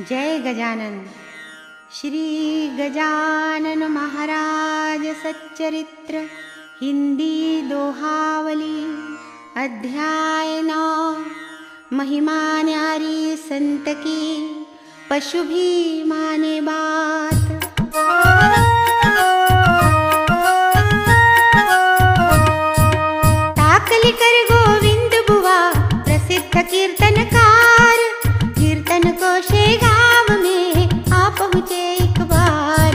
जय गजानन। श्री गजानन महाराज सच्चरित्र हिंदी दोहावली अध्याय 9। महिमा न्यारी संत की पशु भी माने बात। ताकली कर गोविंद बुआ प्रसिद्ध कीर्तनकार, कीर्तन को शे गाँव में आ पहुँचे एक बार।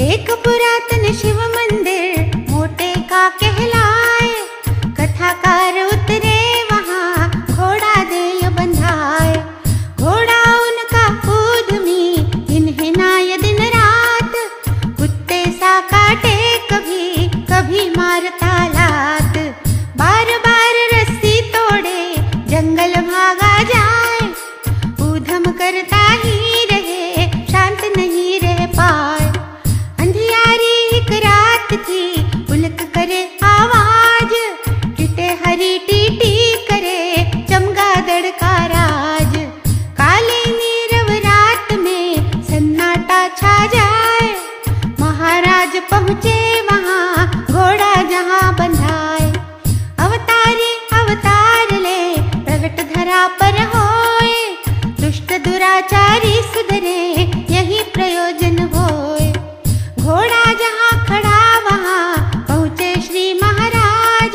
एक पुरातन शिव मंदिर मोटे का कहलाए, कथाकार उतरे वहाँ घोड़ा दे बंधाए। घोड़ा उनका ऊधमी हिनहिनाए दिन रात, कुत्ते सा काटे कभी कभी मारता लात। बार बार रस्सी तोड़े जंगल भागा जाए, ऊधम करता ही रहे शांत नहीं रह पाए। अंधियारी एक रात थी उलक करे आवाज, टिटे हरी टीटी करे चमगादड़ का राज। काली नीरव रात में सन्नाटा छा जाए, महाराज पहुँचे वहाँ घोड़ा जहाँ बंधाए। अवतारी अवतार ले प्रगट धरा पर होए, दुष्ट दुराचारी सुधरे यही प्रयोजन होए। घोड़ा जहाँ खड़ा वहाँ पहुँचे श्री महाराज,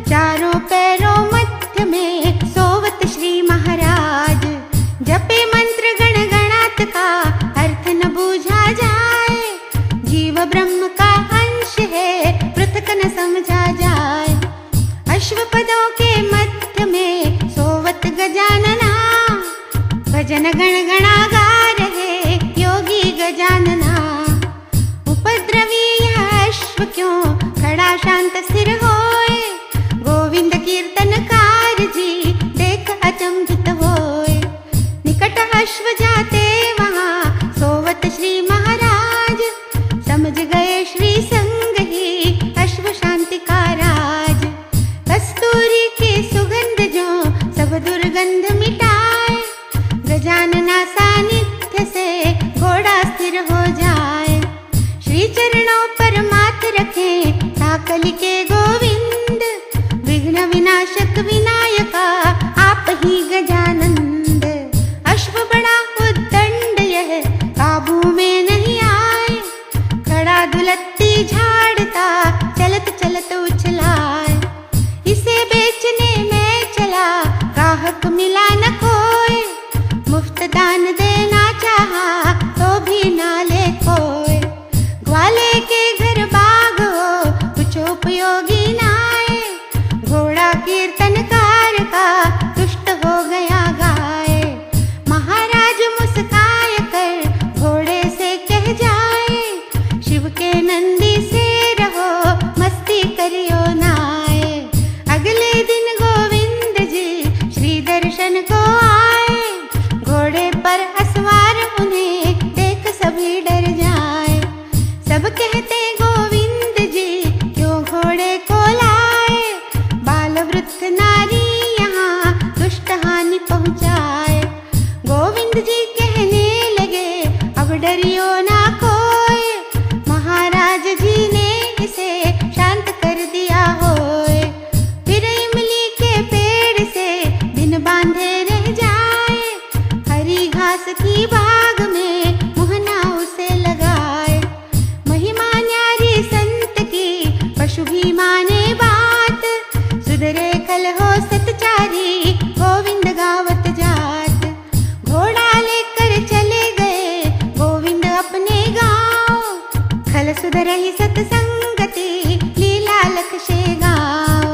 चारों पैरों मध्य में सोवत श्री महाराज। जपे मंत्र गणगणात का अर्थ न बूझा जाए, जीव ब्रह्म का अंश है पृथक न समझा जाए। अश्वपदों के मध्य में सोवत गजानना, भजन गणगणा गा रहे योगी गजानना। उपद्रवी यह अश्व क्यों खड़ा शांत स्थिर होए, गोविंद कीर्तनकार जी देख अचंभित होए। निकट अश्व जाते वहाँ सोवत श्री महाराज, समझ गए श्री संग ही अश्व शांति का राज। कस्तूरी की सुगंध जो सब दुर्गंध मिटाए, गजानना सानिध्य से घोड़ा स्थिर हो जाए। श्री चरणों पर माथ रखें ताकली के गोविंद, विघ्न विनाशक विनायका आप ही गजानंद। अश्व बड़ा उद्दंड यह काबू में नहीं आए, खड़ा दुलत्ती झाड़ता चलत चलत उछलाए। इसे बेचने में चला ग्राहक मिला न कोई, मुफ्त दान देना चाहा तो भी ना ले कोई। ग्वाले के घर बाग हो कुछ उपयोगी नाए, घोड़ा कीर्तनकार का दुष्ट हो गया गाए। महाराज मुस्काए कर घोड़े से कह जाए, शिव के नंदी से रहो मस्ती करियो नाए। अगले दिन गोविंद जी श्री दर्शन को आए, घोड़े पर असवार उन्हें देख सभी डर जाए। सब कहते गोविंद जी क्यों घोड़े को लाए, बाल वृद्ध नारी यहाँ दुष्ट हानि पहुँचाए। गोविंद जी कहने लगे अब डरियो ना कोई, महाराज जी ने इसे शांत कर दिया होए। फिर इमली के पेड़ से दिन बांधे रह जाए, हरी घास की बाग में मुहना उसे लगाए। महिमा न्यारी संत की पशु भी माने बात, सुधरे कल हो सतचारी गोविंद गावत जात। घोड़ा लेकर चले गए गोविंद अपने गाँव, खल सुधरही सतसंगति लीला लक्ष्य गाँव।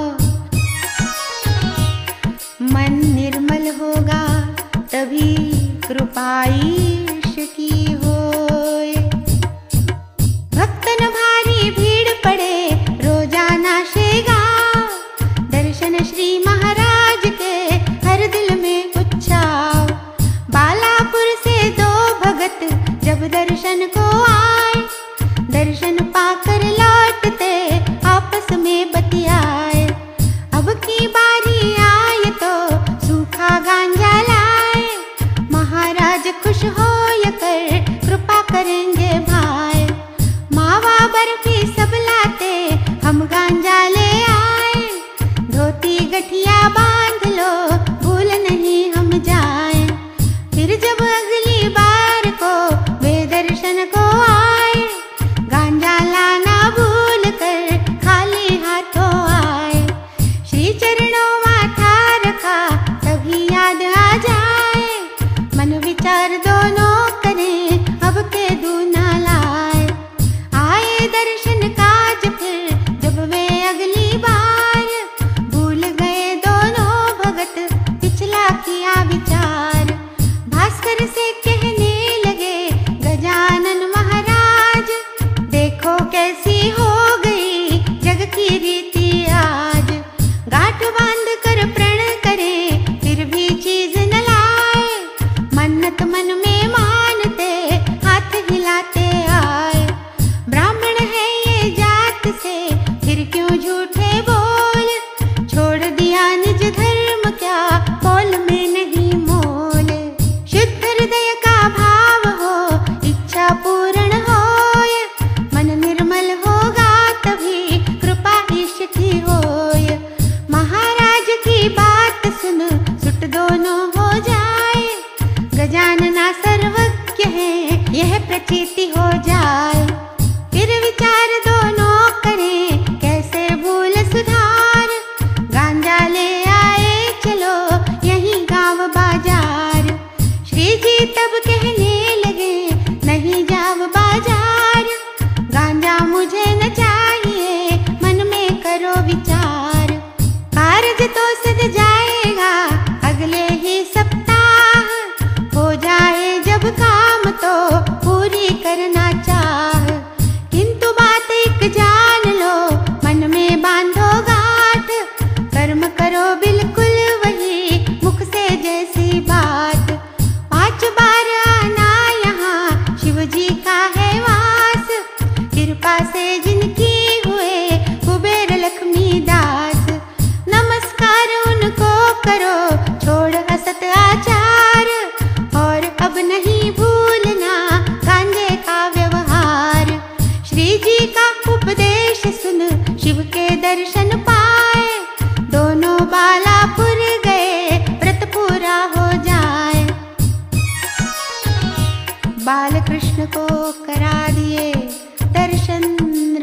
मन निर्मल होगा तभी कृपा ईश की होए। भक्तन भारी भीड़ पड़े रोजाना शे गाँव, दर्शन श्री महाराज के हर दिल में उत्साह। बालापुर से दो भगत जब दर्शन को आए, दर्शन पाकर लौटते आपस में बतियाए। अब की बारी आए तो सूखा गांजा लाए, महाराज खुश हो मन्नत मन में मानते हाथ हिलाते आए। ब्राह्मण है ये जात से फिर क्यों झूठे बोल, छोड़ दिया निज धर्म क्या बोल में नहीं मोल। शुद्ध हृदय का भाव हो इच्छा पूर्ण होय, मन निर्मल होगा तभी कृपा ईश की होय। महाराज की बात सुन सुट दोनों हो जाए, गजानना सर्वज्ञ है यह प्रतीति हो जाए। फिर विचार दोनों करें कैसे भूल सुधार, गांजा ले आए चलो यहीं गांव बाजार। श्री जी तब कहने लगे नहीं जाव बाजार, गांजा मुझे न चाहिए मन में करो विचार। कार्य तो सज जाएगा अगले ही सप्ताह, हो जाए जब काम तो पूरी करना चाह। किंतु बात एक जान लो मन में बांधो गांठ, कर्म करो बिल्कुल वही मुख से जैसी बात। 5 बार आना यहाँ शिव जी का है वास, कृपा से जिनकी हुए कुबेर लक्ष्मी दास। नमस्कार उनको करो छोड़ असत आचार, और अब नहीं भूलना गांजे का व्यवहार। श्री जी का उपदेश सुन शिव के दर्शन पाए, दोनों बालापुर गए व्रत पूरा हो जाए। बाल कृष्ण को करा दिए दर्शन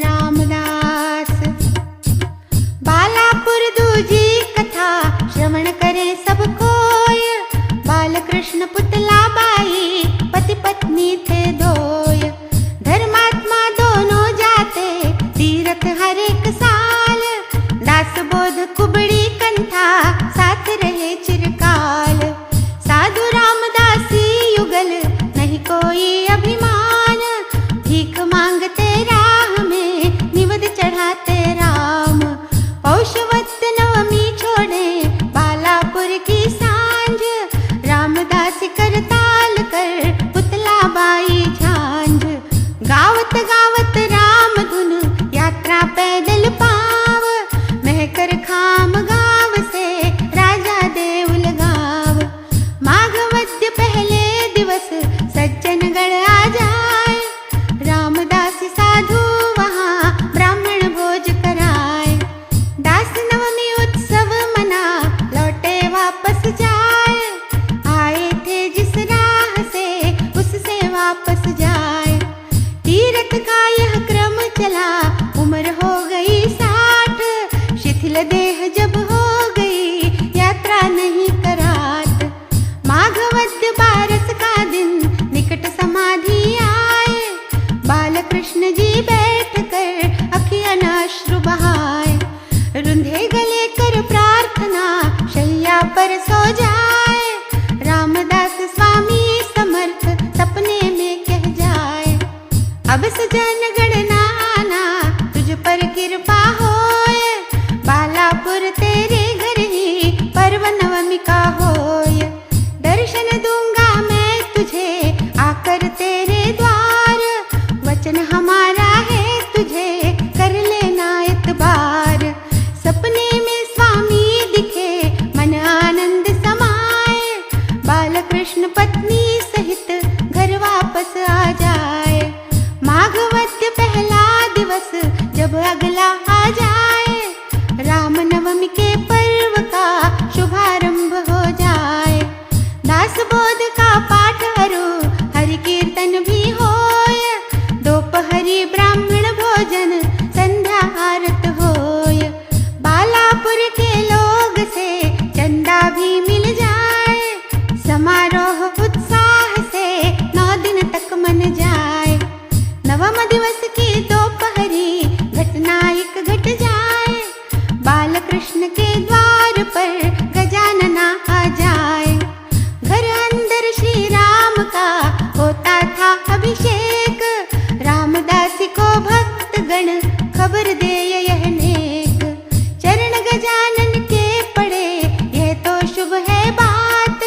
रामदास, बालापुर दूजी कथा श्रवण करे सब कोय। बाल कृष्ण पुतला बाई पति पत्नी थे दोय, धर्मात्मा दोनों जाते तीरथ हर एक साल। दास बोध कुबड़ी कंठा साथ रहे चिरकाल, साधु रामदासी युगल नहीं कोई अभिमान। भीख मांगते राह में निवद चढ़ाते राम, पौषवत नवमी छोड़े बालापुर की सांझ। रामदास करताल कर पुतला बाई झांझ, गावत गावत राम धुन यात्रा पैदल पाव। महकर खाम गांव से राजा देउल गाँव, माघवद्य पहले दिवस सज्जन गण आ जाए। रामदास साधु वहाँ ब्राह्मण भोज कराए, दास नवमी उत्सव मना लौटे वापस जाए। आए थे जिस राह से उससे वापस जाए, तीरथ का यह क्रम चला उम्र हो गई 60। शिथिल देह जब हो गई यात्रा नहीं करात, माघवद्य बारस का दिन निकट समाधि आए। बाल कृष्ण जी बैठ कर अखियन अश्रु बहाए, रुंधे गले कर प्रार्थना शैया पर सो जाए। रामदास स्वामी समर्थ सपने में कह जाए, अब सजन गणना आना तुझ पर कृपा होय। बालापुर तेरे घर ही पर्व नवमी का होय, दर्शन दूंगा मैं तुझे आकर तेरे द्वार। वचन हमारा है तुझे कर लेना इतबार। सपने में स्वामी दिखे मन आनंद समाए, बाल कृष्ण पत्नी सहित घर वापस आ जाए। माघवद्य पहला दिवस जब अगला आ जाए, रामनवमी के पर्व का शुभारंभ हो जाए। दास बोध का पाठ हरु हरि कीर्तन भी होय, दोपहरी ब्राह्मण भोजन संध्या आरत होय। बालापुर के लोग से चंदा भी मिल जाए, समारोह उत्साह से 9 दिन तक मन जाए। नवम दिवस की दोपहरी घटना एक घट जाए, बाल कृष्ण के द्वार पर गजानना आ जाए। घर अंदर श्री राम का होता था अभिषेक, रामदास को भक्त गण खबर दे यह नेक। चरण गजानन के पड़े यह तो शुभ है बात,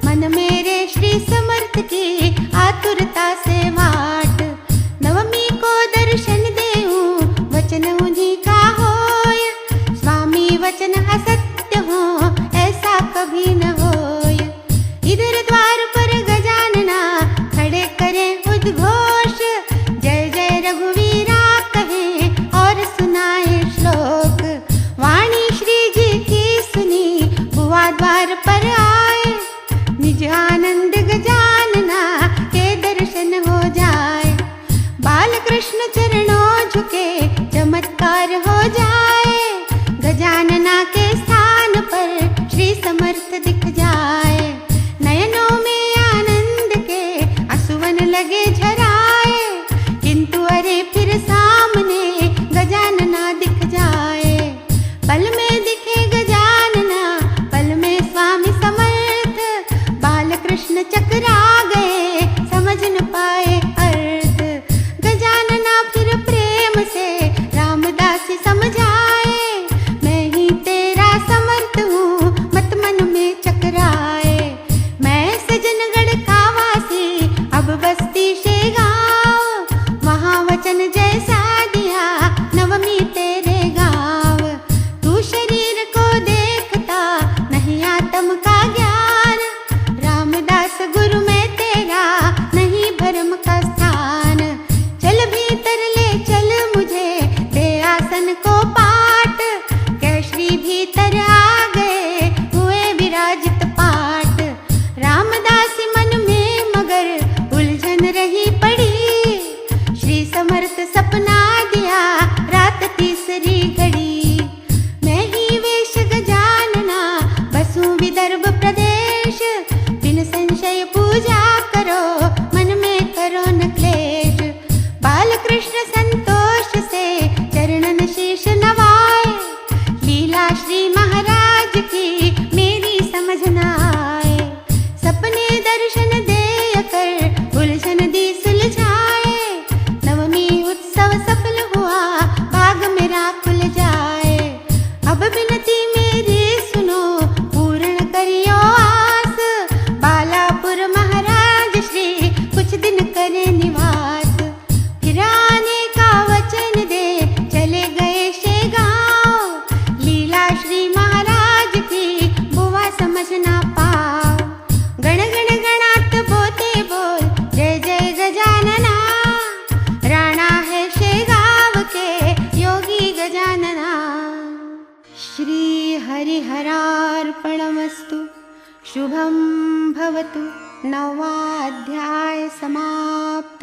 मन मेरे श्री समर्थ द्वार पर गजानना खड़े करें उद्घोष, जय जय रघुवीरा कहें और सुनाए श्लोक। वाणी श्री जी की सुनी बुआ द्वार पर आए, निज आनंद गजानना के दर्शन हो जाए। बाल कृष्ण चरणों झुके चमत्कार हो जाए, गजानना के स्थान पर श्री समर्थ दिख जाए। नयनों में आनंद के आंसुवन लगे झराए, किंतु अरे फिर सामने गजानना दिख जाए। पल में दिखे गजानना, पल में स्वामी समर्थ, बाल कृष्ण चकरा गए समझ न पाए अर्थ। गजानना फिर प्रेम से रामदासी समझाए, मैं ही तेरा समर्थ हूँ मत मन में चकराए। मैं सजनगढ़ का वासी अब बस्ती से गाँव, वहाँ वचन जैसा दिया नवमी तेरे गाँव। तू शरीर को देखता नहीं आत्म का ज्ञान, रामदास गुरु में तेरा नहीं भरम का स्थान। चल भीतर ले चल मुझे दे आसन को पाट, केशरी भीतर आ गए हुए विराजित पाट। रामदासी मन में मगर उलझन रही पड़ी, श्री समर्थ सपना दिया रात तीसरी घड़ी। मैं ही वेश गजानना बसूं विदर्भ प्रदेश, बिन संशय पूजा करो मन में करो न क्लेश। बाल कृष्ण संतोष से चरणन शीश नवाए, लीला श्री महाराज की मेरी समझ न आए। सपने दर्शन दे कर उलझन दी सुलझाए, नवमी उत्सव सफल हुआ भाग मेरा खुल जाए। अब विनती मेरी सुनो पूर्ण करियो आस, बालापुर महाराज श्री कुछ दिन करे निवास। फिर आने का वचन दे चले गए से गाँव, लीला श्री महाराज की बुआ समझ ना पाओ। गण गण गणात बोते बोल जय जय गजानना, राणा है शेगाव के योगी गजानना। श्री हरिहरार्पणमस्तु। शुभं भवतु। नवाध्याय समाप्त।